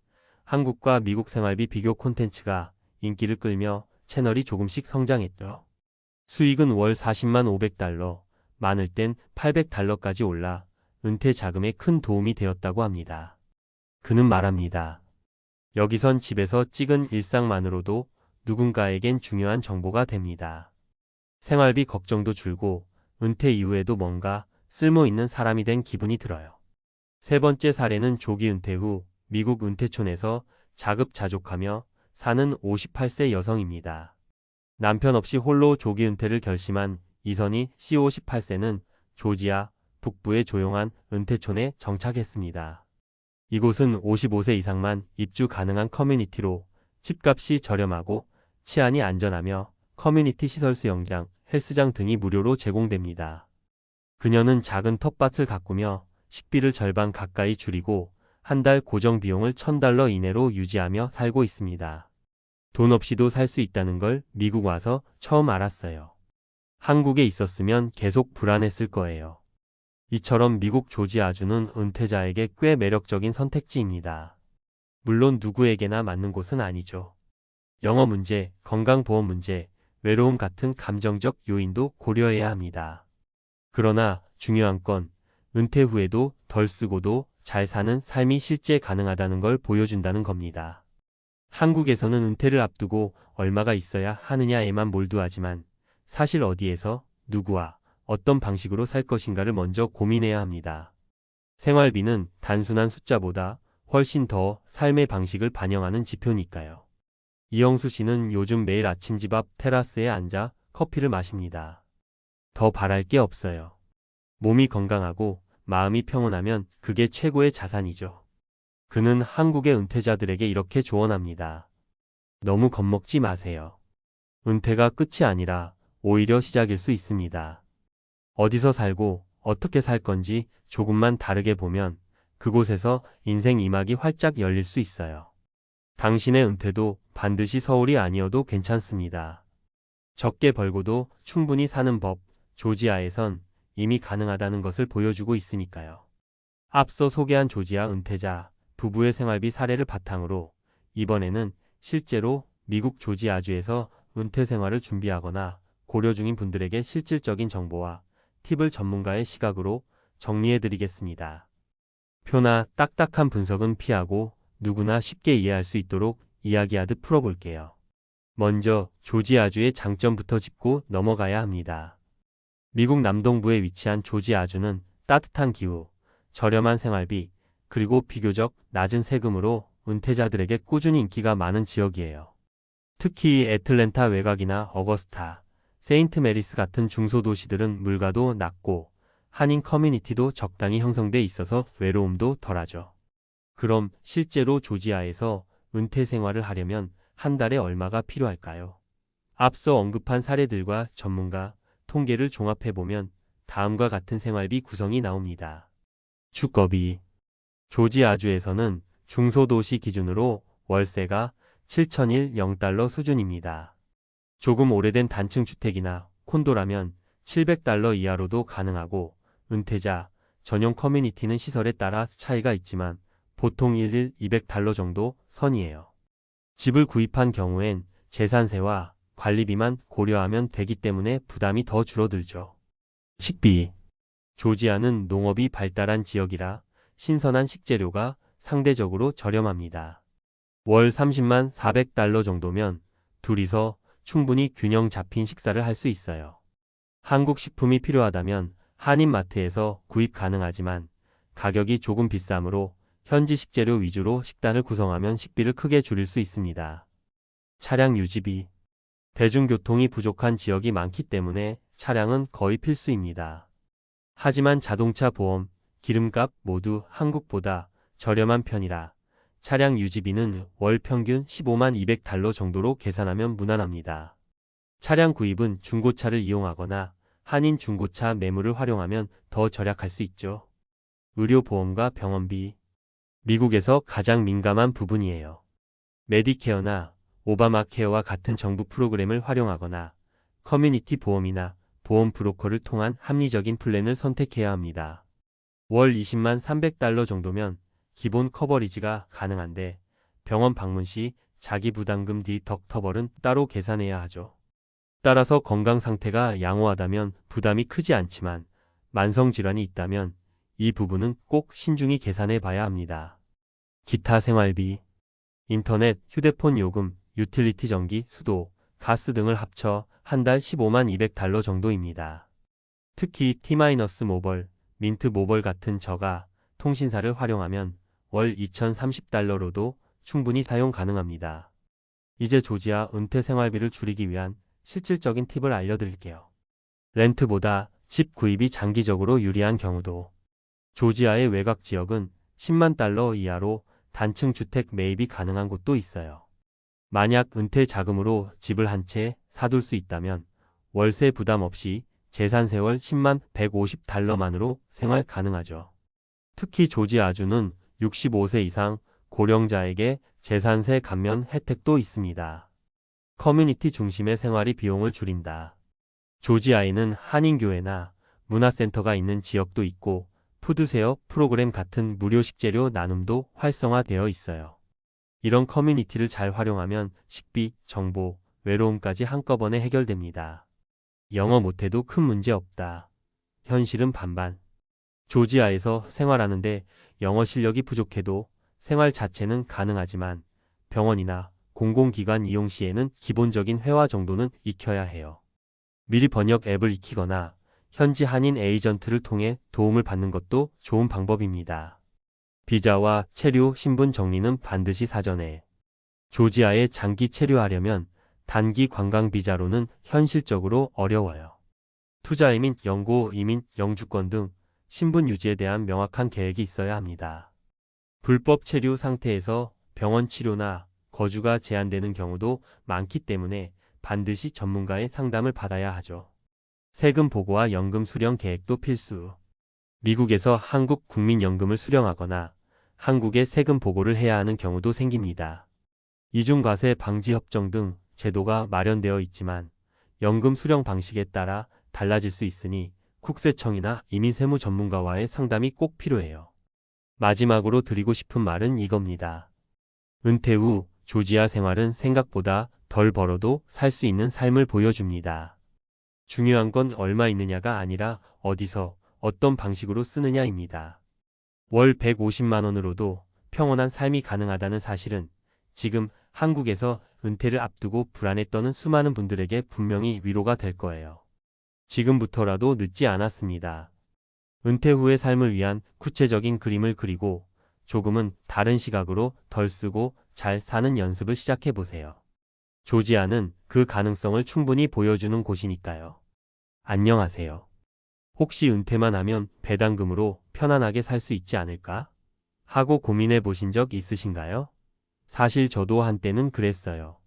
한국과 미국 생활비 비교 콘텐츠가 인기를 끌며 채널이 조금씩 성장했죠. 수익은 월 40만 500달러, 많을 땐 800달러까지 올라 은퇴 자금에 큰 도움이 되었다고 합니다. 그는 말합니다. 여기선 집에서 찍은 일상만으로도 누군가에겐 중요한 정보가 됩니다. 생활비 걱정도 줄고 은퇴 이후에도 뭔가 쓸모있는 사람이 된 기분이 들어요. 세 번째 사례는 조기 은퇴 후 미국 은퇴촌에서 자급자족하며 사는 58세 여성입니다. 남편 없이 홀로 조기 은퇴를 결심한 이선희 씨 58세는 조지아 북부의 조용한 은퇴촌에 정착했습니다. 이곳은 55세 이상만 입주 가능한 커뮤니티로 집값이 저렴하고 치안이 안전하며 커뮤니티 시설 수영장, 헬스장 등이 무료로 제공됩니다. 그녀는 작은 텃밭을 가꾸며 식비를 절반 가까이 줄이고 한 달 고정 비용을 $1,000 이내로 유지하며 살고 있습니다. 돈 없이도 살 수 있다는 걸 미국 와서 처음 알았어요. 한국에 있었으면 계속 불안했을 거예요. 이처럼 미국 조지아주는 은퇴자에게 꽤 매력적인 선택지입니다. 물론 누구에게나 맞는 곳은 아니죠. 영어 문제, 건강보험 문제, 외로움 같은 감정적 요인도 고려해야 합니다. 그러나 중요한 건 은퇴 후에도 덜 쓰고도 잘 사는 삶이 실제 가능하다는 걸 보여준다는 겁니다. 한국에서는 은퇴를 앞두고 얼마가 있어야 하느냐에만 몰두하지만 사실 어디에서, 누구와, 어떤 방식으로 살 것인가를 먼저 고민해야 합니다. 생활비는 단순한 숫자보다 훨씬 더 삶의 방식을 반영하는 지표니까요. 이영수 씨는 요즘 매일 아침 집 앞 테라스에 앉아 커피를 마십니다. 더 바랄 게 없어요. 몸이 건강하고 마음이 평온하면 그게 최고의 자산이죠. 그는 한국의 은퇴자들에게 이렇게 조언합니다. 너무 겁먹지 마세요. 은퇴가 끝이 아니라 오히려 시작일 수 있습니다. 어디서 살고 어떻게 살 건지 조금만 다르게 보면 그곳에서 인생 이막이 활짝 열릴 수 있어요. 당신의 은퇴도 반드시 서울이 아니어도 괜찮습니다. 적게 벌고도 충분히 사는 법, 조지아에선 이미 가능하다는 것을 보여주고 있으니까요. 앞서 소개한 조지아 은퇴자 부부의 생활비 사례를 바탕으로 이번에는 실제로 미국 조지아주에서 은퇴 생활을 준비하거나 고려 중인 분들에게 실질적인 정보와 팁을 전문가의 시각으로 정리해드리겠습니다. 표나 딱딱한 분석은 피하고 누구나 쉽게 이해할 수 있도록 이야기하듯 풀어볼게요. 먼저 조지아주의 장점부터 짚고 넘어가야 합니다. 미국 남동부에 위치한 조지아주는 따뜻한 기후, 저렴한 생활비, 그리고 비교적 낮은 세금으로 은퇴자들에게 꾸준히 인기가 많은 지역이에요. 특히 애틀랜타 외곽이나 어거스타, 세인트 메리스 같은 중소도시들은 물가도 낮고 한인 커뮤니티도 적당히 형성돼 있어서 외로움도 덜하죠. 그럼 실제로 조지아에서 은퇴 생활을 하려면 한 달에 얼마가 필요할까요? 앞서 언급한 사례들과 전문가, 통계를 종합해보면 다음과 같은 생활비 구성이 나옵니다. 주거비. 조지아주에서는 중소도시 기준으로 월세가 7,010달러 수준입니다. 조금 오래된 단층 주택이나 콘도라면 700달러 이하로도 가능하고 은퇴자 전용 커뮤니티는 시설에 따라 차이가 있지만 보통 1일 200달러 정도 선이에요. 집을 구입한 경우엔 재산세와 관리비만 고려하면 되기 때문에 부담이 더 줄어들죠. 식비. 조지아는 농업이 발달한 지역이라 신선한 식재료가 상대적으로 저렴합니다. 월 30만 400달러 정도면 둘이서 충분히 균형 잡힌 식사를 할 수 있어요. 한국 식품이 필요하다면 한인마트에서 구입 가능하지만 가격이 조금 비싸므로 현지 식재료 위주로 식단을 구성하면 식비를 크게 줄일 수 있습니다. 차량 유지비. 대중교통이 부족한 지역이 많기 때문에 차량은 거의 필수입니다. 하지만 자동차 보험, 기름값 모두 한국보다 저렴한 편이라 차량 유지비는 월 평균 15만 200달러 정도로 계산하면 무난합니다. 차량 구입은 중고차를 이용하거나 한인 중고차 매물을 활용하면 더 절약할 수 있죠. 의료보험과 병원비. 미국에서 가장 민감한 부분이에요. 메디케어나 오바마케어와 같은 정부 프로그램을 활용하거나 커뮤니티 보험이나 보험 브로커를 통한 합리적인 플랜을 선택해야 합니다. 월 20만 300달러 정도면 기본 커버리지가 가능한데 병원 방문 시 자기 부담금 디덕터벌은 따로 계산해야 하죠. 따라서 건강 상태가 양호하다면 부담이 크지 않지만 만성질환이 있다면 이 부분은 꼭 신중히 계산해 봐야 합니다. 기타 생활비. 인터넷, 휴대폰 요금, 유틸리티 전기, 수도, 가스 등을 합쳐 한 달 15만 200달러 정도입니다. 특히 T-모벌, 민트 모벌 같은 저가 통신사를 활용하면 월 2,030달러로도 충분히 사용 가능합니다. 이제 조지아 은퇴 생활비를 줄이기 위한 실질적인 팁을 알려드릴게요. 렌트보다 집 구입이 장기적으로 유리한 경우도. 조지아의 외곽 지역은 10만 달러 이하로 단층 주택 매입이 가능한 곳도 있어요. 만약 은퇴 자금으로 집을 한 채 사둘 수 있다면 월세 부담 없이 재산세월 10만 150달러만으로 생활 가능하죠. 특히 조지아주는 65세 이상 고령자에게 재산세 감면 혜택도 있습니다. 커뮤니티 중심의 생활이 비용을 줄인다. 조지아에는 한인교회나 문화센터가 있는 지역도 있고 푸드쉐어 프로그램 같은 무료 식재료 나눔도 활성화되어 있어요. 이런 커뮤니티를 잘 활용하면 식비, 정보, 외로움까지 한꺼번에 해결됩니다. 영어 못해도 큰 문제 없다. 현실은 반반. 조지아에서 생활하는데 영어 실력이 부족해도 생활 자체는 가능하지만 병원이나 공공기관 이용 시에는 기본적인 회화 정도는 익혀야 해요. 미리 번역 앱을 익히거나 현지 한인 에이전트를 통해 도움을 받는 것도 좋은 방법입니다. 비자와 체류, 신분 정리는 반드시 사전에. 조지아에 장기 체류하려면 단기 관광 비자로는 현실적으로 어려워요. 투자 이민, 영고 이민, 영주권 등 신분 유지에 대한 명확한 계획이 있어야 합니다. 불법 체류 상태에서 병원 치료나 거주가 제한되는 경우도 많기 때문에 반드시 전문가의 상담을 받아야 하죠. 세금 보고와 연금 수령 계획도 필수. 미국에서 한국 국민연금을 수령하거나 한국에 세금 보고를 해야 하는 경우도 생깁니다. 이중과세 방지 협정 등 제도가 마련되어 있지만 연금 수령 방식에 따라 달라질 수 있으니 국세청이나 이민세무 전문가와의 상담이 꼭 필요해요. 마지막으로 드리고 싶은 말은 이겁니다. 은퇴 후 조지아 생활은 생각보다 덜 벌어도 살 수 있는 삶을 보여줍니다. 중요한 건 얼마 있느냐가 아니라 어디서 어떤 방식으로 쓰느냐입니다. 월 150만 원으로도 평온한 삶이 가능하다는 사실은 지금 한국에서 은퇴를 앞두고 불안에 떠는 수많은 분들에게 분명히 위로가 될 거예요. 지금부터라도 늦지 않았습니다. 은퇴 후의 삶을 위한 구체적인 그림을 그리고 조금은 다른 시각으로 덜 쓰고 잘 사는 연습을 시작해 보세요. 조지아는 그 가능성을 충분히 보여주는 곳이니까요. 안녕하세요. 혹시 은퇴만 하면 배당금으로 편안하게 살 수 있지 않을까? 하고 고민해 보신 적 있으신가요? 사실 저도 한때는 그랬어요.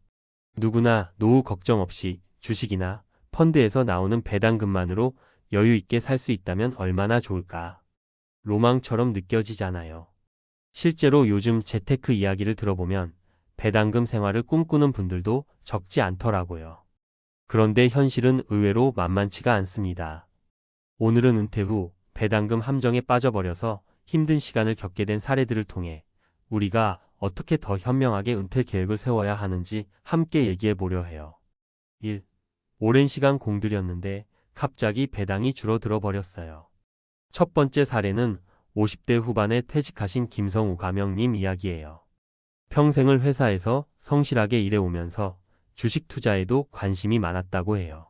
누구나 노후 걱정 없이 주식이나 펀드에서 나오는 배당금만으로 여유 있게 살 수 있다면 얼마나 좋을까? 로망처럼 느껴지잖아요. 실제로 요즘 재테크 이야기를 들어보면 배당금 생활을 꿈꾸는 분들도 적지 않더라고요. 그런데 현실은 의외로 만만치가 않습니다. 오늘은 은퇴 후 배당금 함정에 빠져버려서 힘든 시간을 겪게 된 사례들을 통해 우리가 어떻게 더 현명하게 은퇴 계획을 세워야 하는지 함께 얘기해 보려 해요. 1. 오랜 시간 공들였는데 갑자기 배당이 줄어들어 버렸어요. 첫 번째 사례는 50대 후반에 퇴직하신 김성우 가명님 이야기예요. 평생을 회사에서 성실하게 일해오면서 주식 투자에도 관심이 많았다고 해요.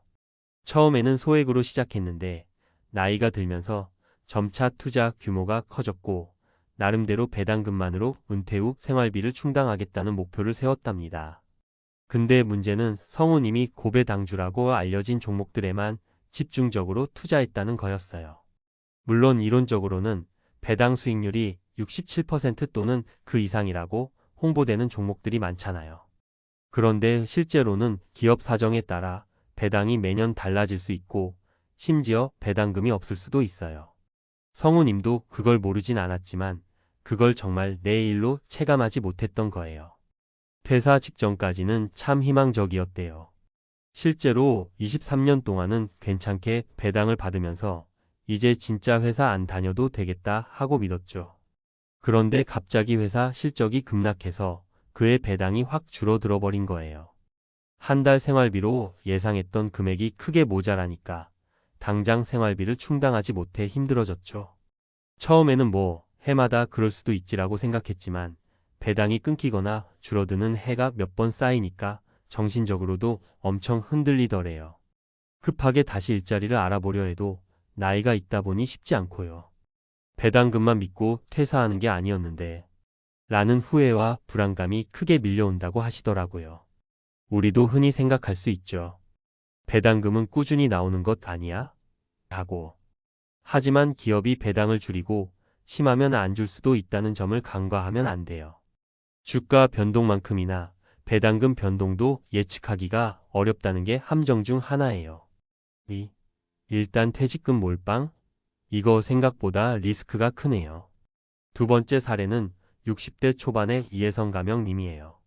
처음에는 소액으로 시작했는데 나이가 들면서 점차 투자 규모가 커졌고 나름대로 배당금만으로 은퇴 후 생활비를 충당하겠다는 목표를 세웠답니다. 근데 문제는 성우님이 고배당주라고 알려진 종목들에만 집중적으로 투자했다는 거였어요. 물론 이론적으로는 배당 수익률이 67% 또는 그 이상이라고 홍보되는 종목들이 많잖아요. 그런데 실제로는 기업 사정에 따라 배당이 매년 달라질 수 있고 심지어 배당금이 없을 수도 있어요. 성우님도 그걸 모르진 않았지만 그걸 정말 내 일로 체감하지 못했던 거예요. 퇴사 직전까지는 참 희망적이었대요. 실제로 23년 동안은 괜찮게 배당을 받으면서 이제 진짜 회사 안 다녀도 되겠다 하고 믿었죠. 그런데 갑자기 회사 실적이 급락해서 그의 배당이 확 줄어들어 버린 거예요. 한 달 생활비로 예상했던 금액이 크게 모자라니까 당장 생활비를 충당하지 못해 힘들어졌죠. 처음에는 뭐 해마다 그럴 수도 있지라고 생각했지만 배당이 끊기거나 줄어드는 해가 몇 번 쌓이니까 정신적으로도 엄청 흔들리더래요. 급하게 다시 일자리를 알아보려 해도 나이가 있다 보니 쉽지 않고요. 배당금만 믿고 퇴사하는 게 아니었는데 라는 후회와 불안감이 크게 밀려온다고 하시더라고요. 우리도 흔히 생각할 수 있죠. 배당금은 꾸준히 나오는 것 아니야? 하고. 하지만 기업이 배당을 줄이고 심하면 안 줄 수도 있다는 점을 간과하면 안 돼요. 주가 변동만큼이나 배당금 변동도 예측하기가 어렵다는 게 함정 중 하나예요. 2. 일단 퇴직금 몰빵? 이거 생각보다 리스크가 크네요. 두 번째 사례는 60대 초반의 이혜성 가명님이에요.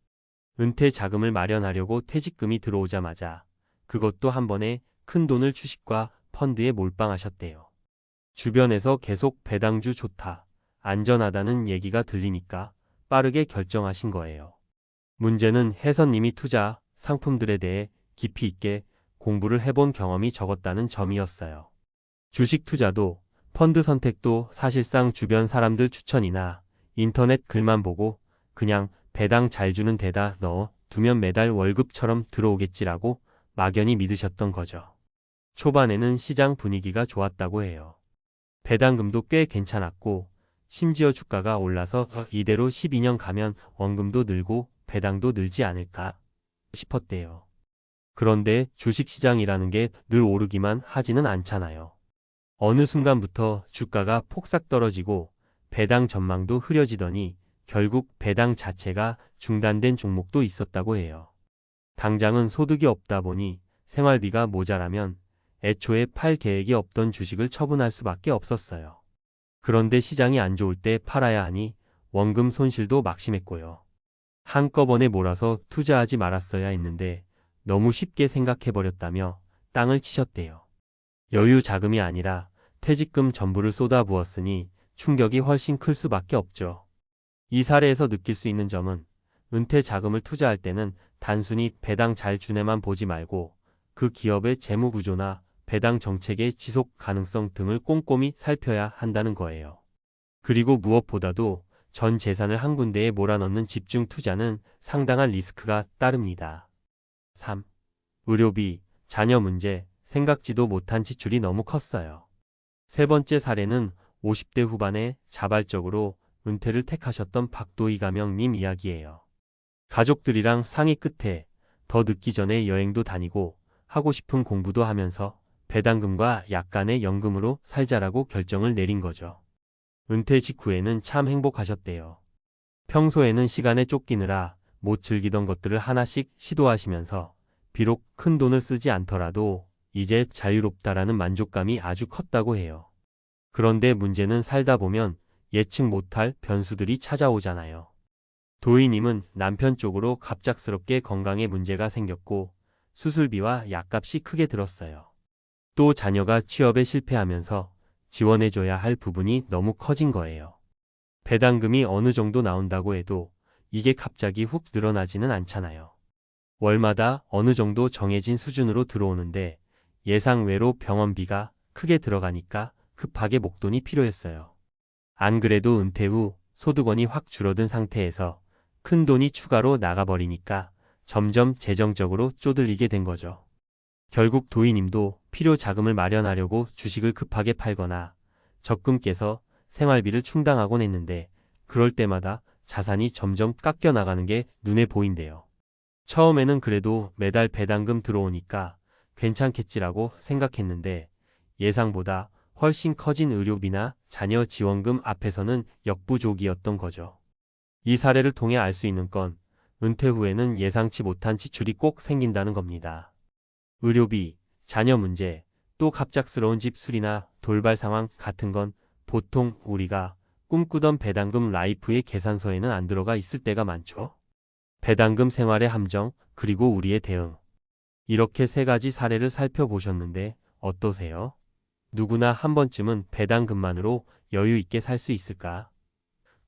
은퇴 자금을 마련하려고 퇴직금이 들어오자마자 그것도 한 번에 큰 돈을 주식과 펀드에 몰빵하셨대요. 주변에서 계속 배당주 좋다, 안전하다는 얘기가 들리니까 빠르게 결정하신 거예요. 문제는 혜선님이 투자 상품들에 대해 깊이 있게 공부를 해본 경험이 적었다는 점이었어요. 주식 투자도 펀드 선택도 사실상 주변 사람들 추천이나 인터넷 글만 보고 그냥 배당 잘 주는 데다 넣어 두면 매달 월급처럼 들어오겠지라고 막연히 믿으셨던 거죠. 초반에는 시장 분위기가 좋았다고 해요. 배당금도 꽤 괜찮았고 심지어 주가가 올라서 이대로 12년 가면 원금도 늘고 배당도 늘지 않을까 싶었대요. 그런데 주식시장이라는 게 늘 오르기만 하지는 않잖아요. 어느 순간부터 주가가 폭삭 떨어지고 배당 전망도 흐려지더니 결국 배당 자체가 중단된 종목도 있었다고 해요. 당장은 소득이 없다 보니 생활비가 모자라면 애초에 팔 계획이 없던 주식을 처분할 수밖에 없었어요. 그런데 시장이 안 좋을 때 팔아야 하니 원금 손실도 막심했고요. 한꺼번에 몰아서 투자하지 말았어야 했는데 너무 쉽게 생각해버렸다며 땅을 치셨대요. 여유 자금이 아니라 퇴직금 전부를 쏟아부었으니 충격이 훨씬 클 수밖에 없죠. 이 사례에서 느낄 수 있는 점은 은퇴 자금을 투자할 때는 단순히 배당 잘 주네만 보지 말고 그 기업의 재무 구조나 배당 정책의 지속 가능성 등을 꼼꼼히 살펴야 한다는 거예요. 그리고 무엇보다도 전 재산을 한 군데에 몰아넣는 집중 투자는 상당한 리스크가 따릅니다. 3. 의료비, 자녀 문제, 생각지도 못한 지출이 너무 컸어요. 세 번째 사례는 50대 후반에 자발적으로 은퇴를 택하셨던 박도희 가명님 이야기예요. 가족들이랑 상의 끝에 더 늦기 전에 여행도 다니고 하고 싶은 공부도 하면서 배당금과 약간의 연금으로 살자라고 결정을 내린 거죠. 은퇴 직후에는 참 행복하셨대요. 평소에는 시간에 쫓기느라 못 즐기던 것들을 하나씩 시도하시면서 비록 큰 돈을 쓰지 않더라도 이제 자유롭다라는 만족감이 아주 컸다고 해요. 그런데 문제는 살다 보면 예측 못할 변수들이 찾아오잖아요. 도희님은 남편 쪽으로 갑작스럽게 건강에 문제가 생겼고 수술비와 약값이 크게 들었어요. 또 자녀가 취업에 실패하면서 지원해줘야 할 부분이 너무 커진 거예요. 배당금이 어느 정도 나온다고 해도 이게 갑자기 훅 늘어나지는 않잖아요. 월마다 어느 정도 정해진 수준으로 들어오는데 예상 외로 병원비가 크게 들어가니까 급하게 목돈이 필요했어요. 안 그래도 은퇴 후 소득원이 확 줄어든 상태에서 큰 돈이 추가로 나가버리니까 점점 재정적으로 쪼들리게 된 거죠. 결국 도희님도 필요 자금을 마련하려고 주식을 급하게 팔거나 적금 깨서 생활비를 충당하곤 했는데 그럴 때마다 자산이 점점 깎여 나가는 게 눈에 보인대요. 처음에는 그래도 매달 배당금 들어오니까 괜찮겠지라고 생각했는데 예상보다 훨씬 커진 의료비나 자녀 지원금 앞에서는 역부족이었던 거죠. 이 사례를 통해 알 수 있는 건 은퇴 후에는 예상치 못한 지출이 꼭 생긴다는 겁니다. 의료비, 자녀 문제, 또 갑작스러운 집 수리나 돌발 상황 같은 건 보통 우리가 꿈꾸던 배당금 라이프의 계산서에는 안 들어가 있을 때가 많죠. 배당금 생활의 함정, 그리고 우리의 대응. 이렇게 세 가지 사례를 살펴보셨는데 어떠세요? 누구나 한 번쯤은 배당금만으로 여유 있게 살 수 있을까?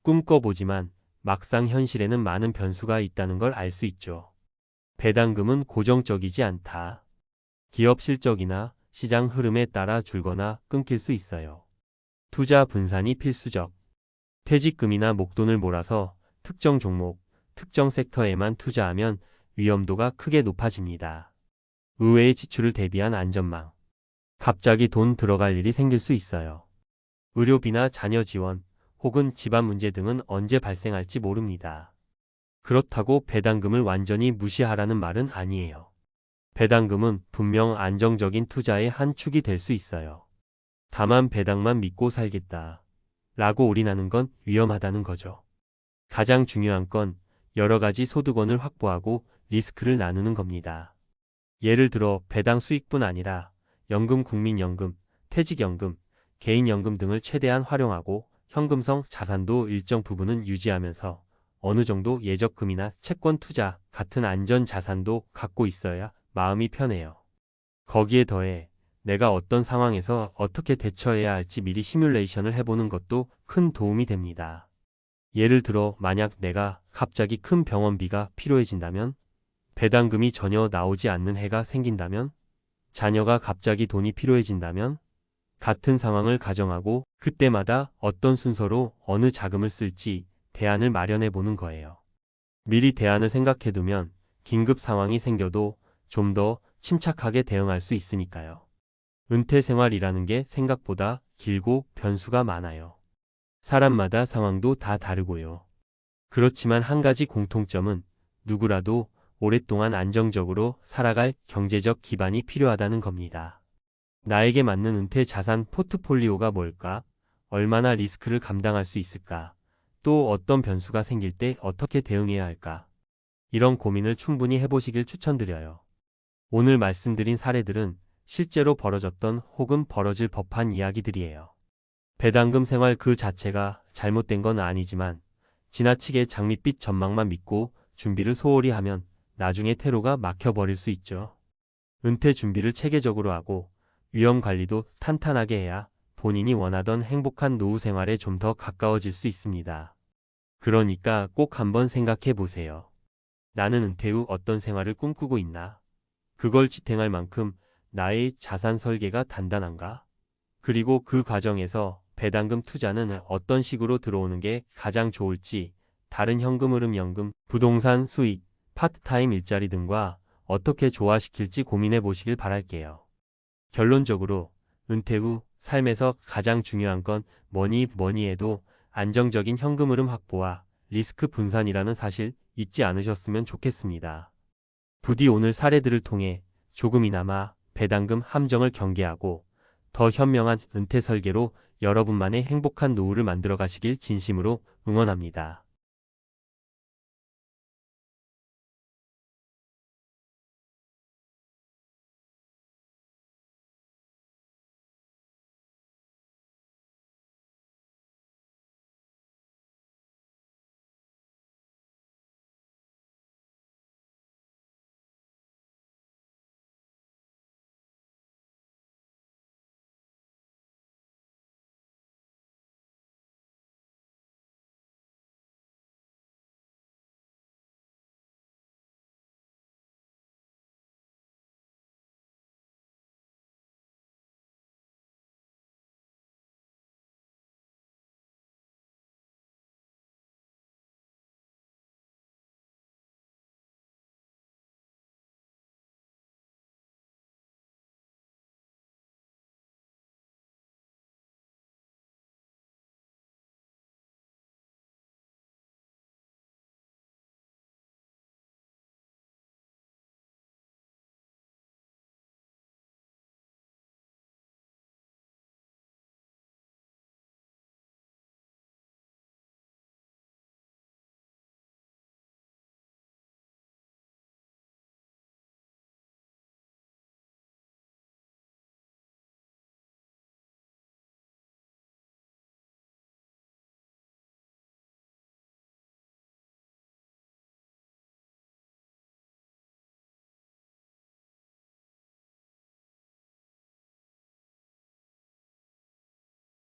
꿈꿔보지만 막상 현실에는 많은 변수가 있다는 걸 알 수 있죠. 배당금은 고정적이지 않다. 기업 실적이나 시장 흐름에 따라 줄거나 끊길 수 있어요. 투자 분산이 필수적. 퇴직금이나 목돈을 몰아서 특정 종목, 특정 섹터에만 투자하면 위험도가 크게 높아집니다. 의외의 지출을 대비한 안전망. 갑자기 돈 들어갈 일이 생길 수 있어요. 의료비나 자녀 지원, 혹은 집안 문제 등은 언제 발생할지 모릅니다. 그렇다고 배당금을 완전히 무시하라는 말은 아니에요. 배당금은 분명 안정적인 투자의 한 축이 될 수 있어요. 다만 배당만 믿고 살겠다 라고 올인하는 건 위험하다는 거죠. 가장 중요한 건 여러 가지 소득원을 확보하고 리스크를 나누는 겁니다. 예를 들어 배당 수익뿐 아니라 연금, 국민연금, 퇴직연금, 개인연금 등을 최대한 활용하고 현금성 자산도 일정 부분은 유지하면서 어느 정도 예적금이나 채권 투자 같은 안전 자산도 갖고 있어야 마음이 편해요. 거기에 더해 내가 어떤 상황에서 어떻게 대처해야 할지 미리 시뮬레이션을 해보는 것도 큰 도움이 됩니다. 예를 들어 만약 내가 갑자기 큰 병원비가 필요해진다면, 배당금이 전혀 나오지 않는 해가 생긴다면, 자녀가 갑자기 돈이 필요해진다면, 같은 상황을 가정하고 그때마다 어떤 순서로 어느 자금을 쓸지 대안을 마련해 보는 거예요. 미리 대안을 생각해 두면 긴급 상황이 생겨도 좀 더 침착하게 대응할 수 있으니까요. 은퇴 생활이라는 게 생각보다 길고 변수가 많아요. 사람마다 상황도 다 다르고요. 그렇지만 한 가지 공통점은 누구라도 오랫동안 안정적으로 살아갈 경제적 기반이 필요하다는 겁니다. 나에게 맞는 은퇴 자산 포트폴리오가 뭘까? 얼마나 리스크를 감당할 수 있을까? 또 어떤 변수가 생길 때 어떻게 대응해야 할까? 이런 고민을 충분히 해보시길 추천드려요. 오늘 말씀드린 사례들은 실제로 벌어졌던 혹은 벌어질 법한 이야기들이에요. 배당금 생활 그 자체가 잘못된 건 아니지만 지나치게 장밋빛 전망만 믿고 준비를 소홀히 하면 나중에 퇴로가 막혀버릴 수 있죠. 은퇴 준비를 체계적으로 하고 위험 관리도 탄탄하게 해야 본인이 원하던 행복한 노후 생활에 좀 더 가까워질 수 있습니다. 그러니까 꼭 한번 생각해 보세요. 나는 은퇴 후 어떤 생활을 꿈꾸고 있나? 그걸 지탱할 만큼 나의 자산 설계가 단단한가? 그리고 그 과정에서 배당금 투자는 어떤 식으로 들어오는 게 가장 좋을지, 다른 현금 흐름 연금, 부동산 수익, 파트타임 일자리 등과 어떻게 조화시킬지 고민해 보시길 바랄게요. 결론적으로 은퇴 후 삶에서 가장 중요한 건 뭐니 해도 안정적인 현금 흐름 확보와 리스크 분산이라는 사실 잊지 않으셨으면 좋겠습니다. 부디 오늘 사례들을 통해 조금이나마 배당금 함정을 경계하고 더 현명한 은퇴 설계로 여러분만의 행복한 노후를 만들어 가시길 진심으로 응원합니다.